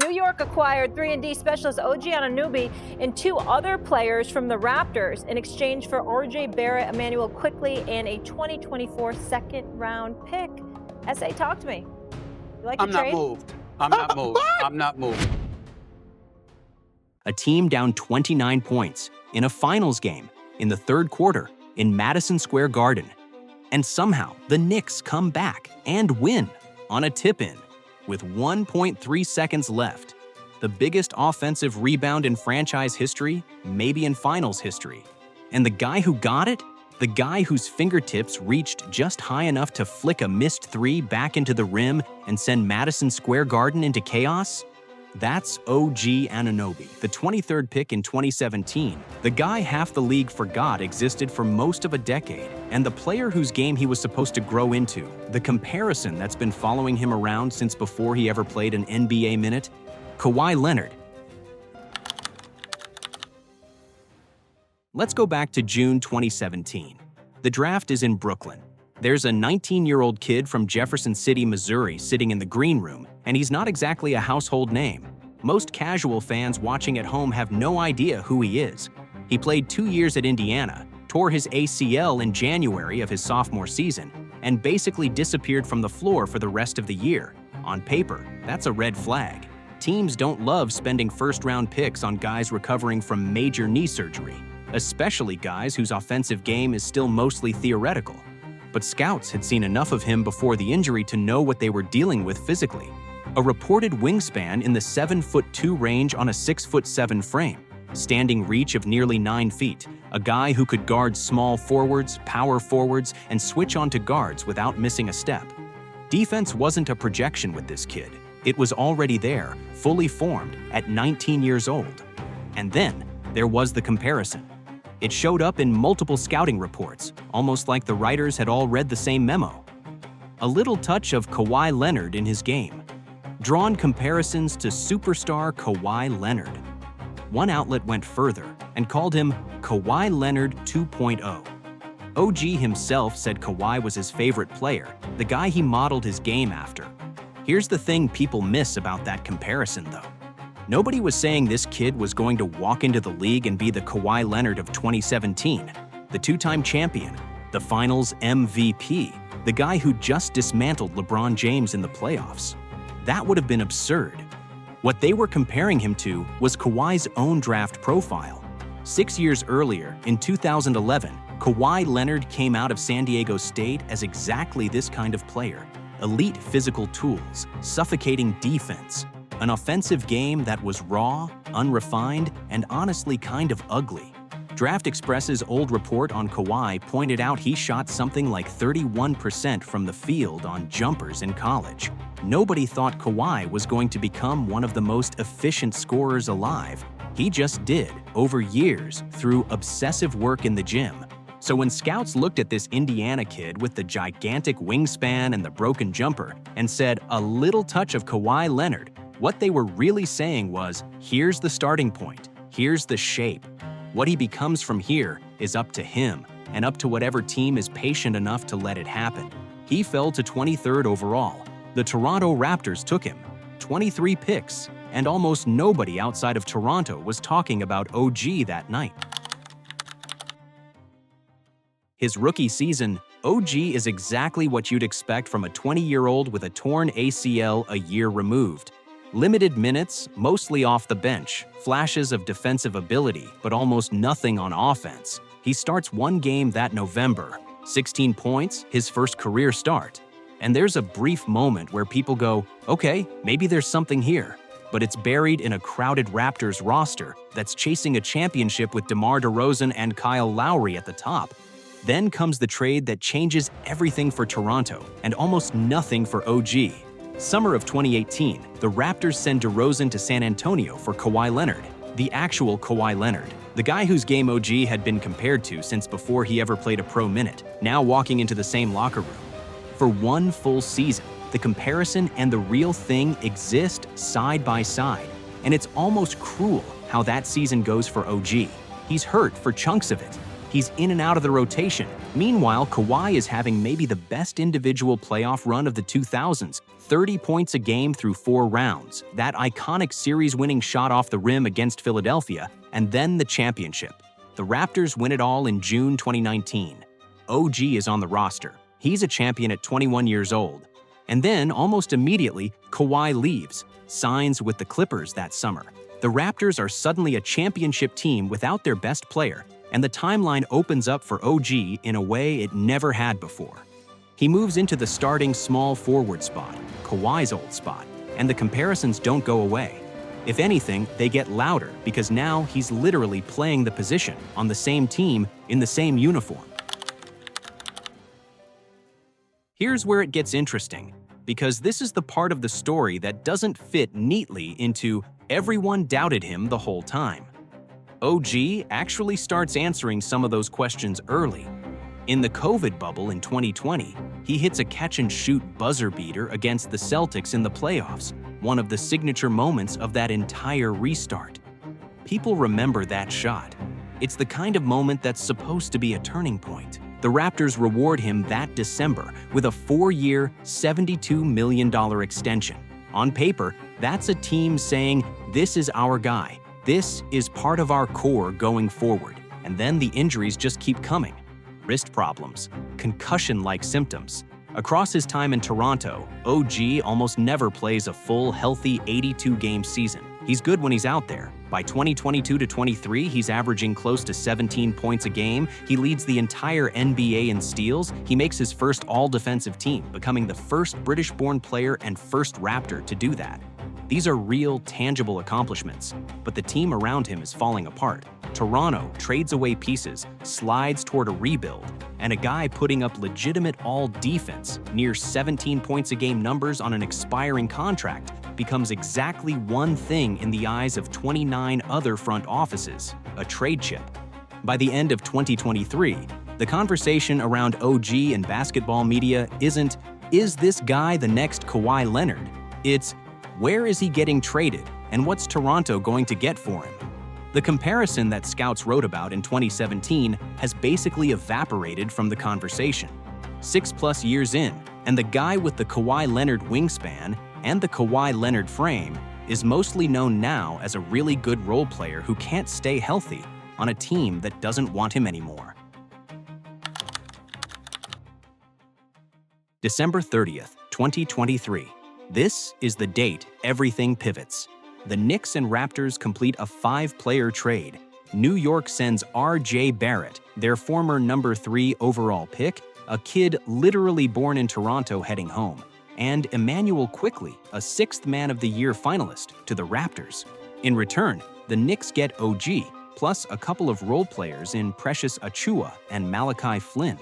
New York acquired 3-and-D specialist OG Anunoby and 2 other players from the Raptors in exchange for R.J. Barrett, Emmanuel Quickley, and a 2024 second-round pick. SA, talk to me. You like the trade? I'm not moved. I'm not moved. A team down 29 points in a finals game in the third quarter in Madison Square Garden. And somehow the Knicks come back and win on a tip-in with 1.3 seconds left. The biggest offensive rebound in franchise history, maybe in finals history. And the guy who got it? The guy whose fingertips reached just high enough to flick a missed three back into the rim and send Madison Square Garden into chaos? That's OG Anunoby, the 23rd pick in 2017. The guy half the league forgot existed for most of a decade, and the player whose game he was supposed to grow into. The comparison that's been following him around since before he ever played an NBA minute? Kawhi Leonard. Let's go back to June 2017. The draft is in Brooklyn. There's a 19-year-old kid from Jefferson City, Missouri sitting in the green room, and he's not exactly a household name. Most casual fans watching at home have no idea who he is. He played 2 years at Indiana, tore his ACL in January of his sophomore season, and basically disappeared from the floor for the rest of the year. On paper, that's a red flag. Teams don't love spending first-round picks on guys recovering from major knee surgery, especially guys whose offensive game is still mostly theoretical. But scouts had seen enough of him before the injury to know what they were dealing with physically. A reported wingspan in the 7'2" range on a 6'7" frame, standing reach of nearly 9 feet, a guy who could guard small forwards, power forwards, and switch onto guards without missing a step. Defense wasn't a projection with this kid. It was already there, fully formed, at 19 years old. And then there was the comparison. It showed up in multiple scouting reports, almost like the writers had all read the same memo. A little touch of Kawhi Leonard in his game. Drawn comparisons to superstar Kawhi Leonard. One outlet went further and called him Kawhi Leonard 2.0. OG himself said Kawhi was his favorite player, the guy he modeled his game after. Here's the thing people miss about that comparison, though. Nobody was saying this kid was going to walk into the league and be the Kawhi Leonard of 2017, the two-time champion, the Finals MVP, the guy who just dismantled LeBron James in the playoffs. That would have been absurd. What they were comparing him to was Kawhi's own draft profile. 6 years earlier, in 2011, Kawhi Leonard came out of San Diego State as exactly this kind of player. Elite physical tools, suffocating defense, an offensive game that was raw, unrefined, and honestly kind of ugly. Draft Express's old report on Kawhi pointed out he shot something like 31% from the field on jumpers in college. Nobody thought Kawhi was going to become one of the most efficient scorers alive. He just did, over years, through obsessive work in the gym. So when scouts looked at this Indiana kid with the gigantic wingspan and the broken jumper and said, a little touch of Kawhi Leonard, what they were really saying was, here's the starting point, here's the shape. What he becomes from here is up to him, and up to whatever team is patient enough to let it happen. He fell to 23rd overall. The Toronto Raptors took him, 23 picks, and almost nobody outside of Toronto was talking about OG that night. His rookie season, OG is exactly what you'd expect from a 20-year-old with a torn ACL a year removed. Limited minutes, mostly off the bench, flashes of defensive ability, but almost nothing on offense. He starts one game that November, 16 points, his first career start. And there's a brief moment where people go, okay, maybe there's something here. But it's buried in a crowded Raptors roster that's chasing a championship with DeMar DeRozan and Kyle Lowry at the top. Then comes the trade that changes everything for Toronto and almost nothing for OG. Summer of 2018, the Raptors send DeRozan to San Antonio for Kawhi Leonard, the actual Kawhi Leonard, the guy whose game OG had been compared to since before he ever played a pro minute, now walking into the same locker room. For one full season, the comparison and the real thing exist side by side, and it's almost cruel how that season goes for OG. He's hurt for chunks of it. He's in and out of the rotation. Meanwhile, Kawhi is having maybe the best individual playoff run of the 2000s, 30 points a game through 4 rounds, that iconic series-winning shot off the rim against Philadelphia, and then the championship. The Raptors win it all in June 2019. OG is on the roster. He's a champion at 21 years old. And then, almost immediately, Kawhi leaves, signs with the Clippers that summer. The Raptors are suddenly a championship team without their best player, and the timeline opens up for OG in a way it never had before. He moves into the starting small forward spot, Kawhi's old spot, and the comparisons don't go away. If anything, they get louder because now he's literally playing the position on the same team in the same uniform. Here's where it gets interesting, because this is the part of the story that doesn't fit neatly into everyone doubted him the whole time. OG actually starts answering some of those questions early. In the COVID bubble in 2020, he hits a catch-and-shoot buzzer beater against the Celtics in the playoffs, one of the signature moments of that entire restart. People remember that shot. It's the kind of moment that's supposed to be a turning point. The Raptors reward him that December with a 4-year, $72 million extension. On paper, that's a team saying, "This is our guy. This is part of our core going forward." And then the injuries just keep coming. Wrist problems, concussion-like symptoms. Across his time in Toronto, OG almost never plays a full, healthy 82-game season. He's good when he's out there. By 2022-23, he's averaging close to 17 points a game. He leads the entire NBA in steals. He makes his first all-defensive team, becoming the first British-born player and first Raptor to do that. These are real, tangible accomplishments, but the team around him is falling apart. Toronto trades away pieces, slides toward a rebuild, and a guy putting up legitimate all-defense, near 17 points a game numbers on an expiring contract, becomes exactly one thing in the eyes of 29 other front offices: a trade chip. By the end of 2023, the conversation around OG in basketball media isn't, "Is this guy the next Kawhi Leonard?" It's, "Where is he getting traded, and what's Toronto going to get for him?" The comparison that scouts wrote about in 2017 has basically evaporated from the conversation. 6+ years in, and the guy with the Kawhi Leonard wingspan and the Kawhi Leonard frame is mostly known now as a really good role player who can't stay healthy on a team that doesn't want him anymore. December 30th, 2023. This is the date everything pivots. The Knicks and Raptors complete a 5-player trade. New York sends R.J. Barrett, their former number 3 overall pick, a kid literally born in Toronto, heading home, and Emmanuel Quickley, a 6th Man of the Year finalist, to the Raptors. In return, the Knicks get OG, plus a couple of role players in Precious Achiuwa and Malachi Flynn.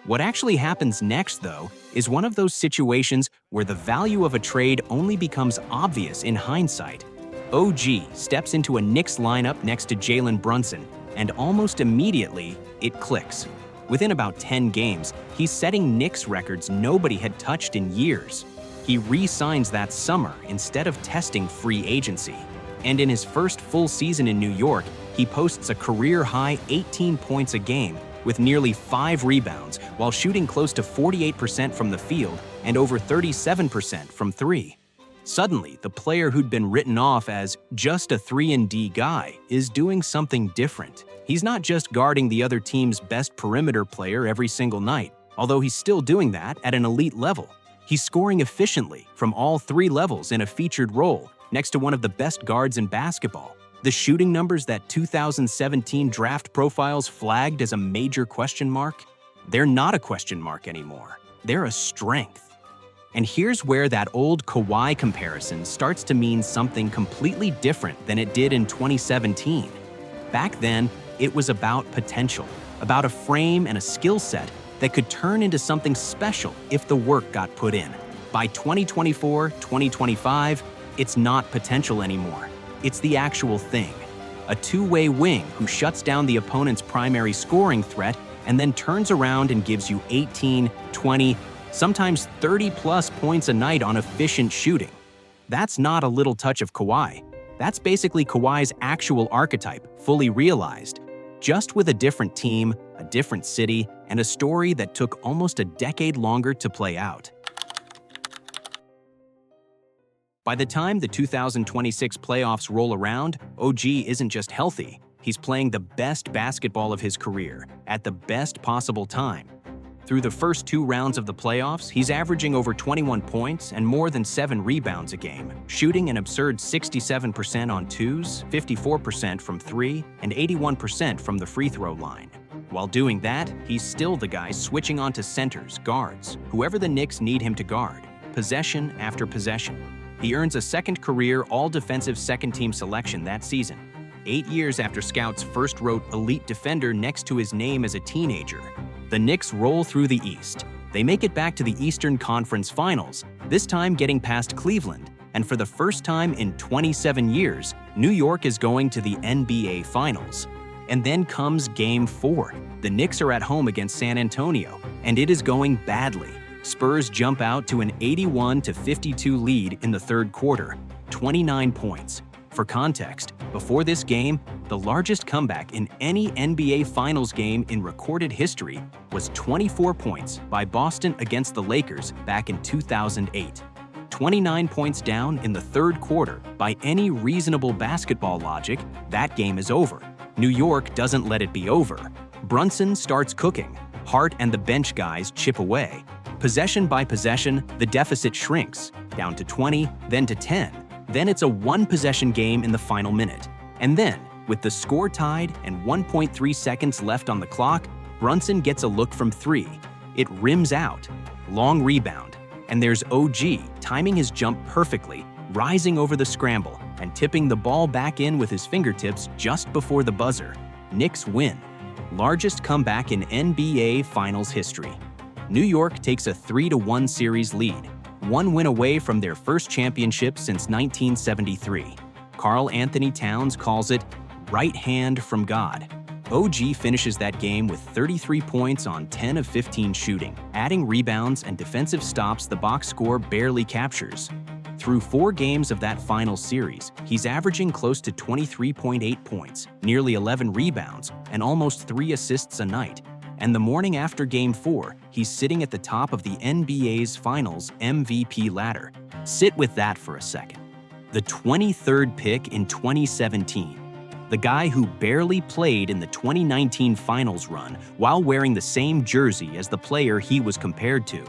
What actually happens next, though, is one of those situations where the value of a trade only becomes obvious in hindsight. OG steps into a Knicks lineup next to Jalen Brunson, and almost immediately, it clicks. Within about 10 games, he's setting Knicks records nobody had touched in years. He re-signs that summer instead of testing free agency. And in his first full season in New York, he posts a career-high 18 points a game with nearly 5 rebounds while shooting close to 48% from the field and over 37% from 3. Suddenly, the player who'd been written off as just a 3-and-D guy is doing something different. He's not just guarding the other team's best perimeter player every single night, although he's still doing that at an elite level. He's scoring efficiently from all 3 levels in a featured role next to one of the best guards in basketball. The shooting numbers that 2017 draft profiles flagged as a major question mark, they're not a question mark anymore. They're a strength. And here's where that old Kawhi comparison starts to mean something completely different than it did in 2017. Back then, it was about potential, about a frame and a skill set that could turn into something special if the work got put in. By 2024, 2025, it's not potential anymore. It's the actual thing. A two-way wing who shuts down the opponent's primary scoring threat and then turns around and gives you 18, 20, sometimes 30+ points a night on efficient shooting. That's not a little touch of Kawhi. That's basically Kawhi's actual archetype, fully realized, just with a different team, a different city, and a story that took almost a decade longer to play out. By the time the 2026 playoffs roll around, OG isn't just healthy, he's playing the best basketball of his career, at the best possible time. Through the first 2 rounds of the playoffs, he's averaging over 21 points and more than 7 rebounds a game, shooting an absurd 67% on twos, 54% from 3, and 81% from the free throw line. While doing that, he's still the guy switching onto centers, guards, whoever the Knicks need him to guard, possession after possession. He earns a second career all-defensive second-team selection that season, 8 years after scouts first wrote elite defender next to his name as a teenager. The Knicks roll through the East. They make it back to the Eastern Conference Finals, this time getting past Cleveland, and for the first time in 27 years, New York is going to the NBA Finals. And then comes Game 4. The Knicks are at home against San Antonio, and it is going badly. Spurs jump out to an 81-52 lead in the third quarter, 29 points. For context, before this game, the largest comeback in any NBA Finals game in recorded history was 24 points by Boston against the Lakers back in 2008. 29 points down in the third quarter, by any reasonable basketball logic, that game is over. New York doesn't let it be over. Brunson starts cooking. Hart and the bench guys chip away. Possession by possession, the deficit shrinks, down to 20, then to 10. Then it's a one-possession game in the final minute. And then, with the score tied and 1.3 seconds left on the clock, Brunson gets a look from 3. It rims out. Long rebound. And there's OG timing his jump perfectly, rising over the scramble and tipping the ball back in with his fingertips just before the buzzer. Knicks win. Largest comeback in NBA Finals history. New York takes a 3-1 series lead, 1 win away from their first championship since 1973. Karl Anthony Towns calls it right hand from God. OG finishes that game with 33 points on 10 of 15 shooting, adding rebounds and defensive stops the box score barely captures. Through 4 games of that final series, he's averaging close to 23.8 points, nearly 11 rebounds, and almost 3 assists a night. And the morning after Game 4, he's sitting at the top of the NBA's Finals MVP ladder. Sit with that for a second. The 23rd pick in 2017. The guy who barely played in the 2019 Finals run while wearing the same jersey as the player he was compared to.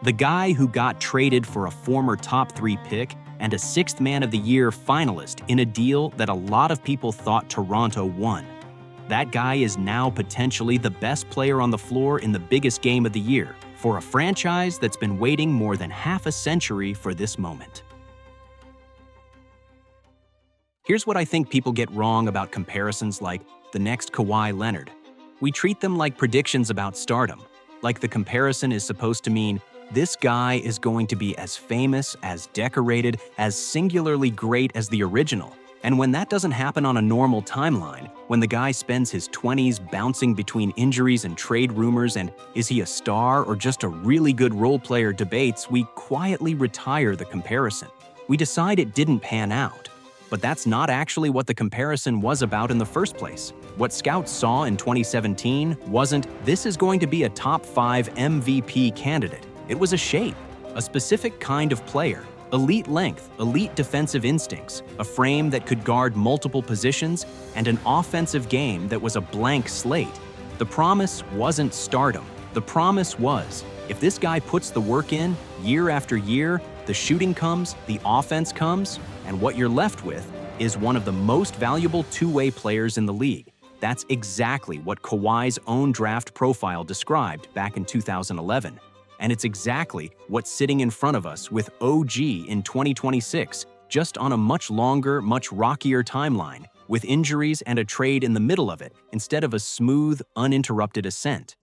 The guy who got traded for a former top 3 pick and a 6th Man of the Year finalist in a deal that a lot of people thought Toronto won. That guy is now potentially the best player on the floor in the biggest game of the year, for a franchise that's been waiting more than half a century for this moment. Here's what I think people get wrong about comparisons like the next Kawhi Leonard. We treat them like predictions about stardom, like the comparison is supposed to mean this guy is going to be as famous, as decorated, as singularly great as the original. And when that doesn't happen on a normal timeline, when the guy spends his 20s bouncing between injuries and trade rumors and is he a star or just a really good role player debates, we quietly retire the comparison. We decide it didn't pan out. But that's not actually what the comparison was about in the first place. What scouts saw in 2017 wasn't, this is going to be a top 5 MVP candidate. It was a shape, a specific kind of player. Elite length, elite defensive instincts, a frame that could guard multiple positions, and an offensive game that was a blank slate. The promise wasn't stardom. The promise was, if this guy puts the work in, year after year, the shooting comes, the offense comes, and what you're left with is one of the most valuable two-way players in the league. That's exactly what Kawhi's own draft profile described back in 2011. And it's exactly what's sitting in front of us with OG in 2026, just on a much longer, much rockier timeline, with injuries and a trade in the middle of it, instead of a smooth, uninterrupted ascent.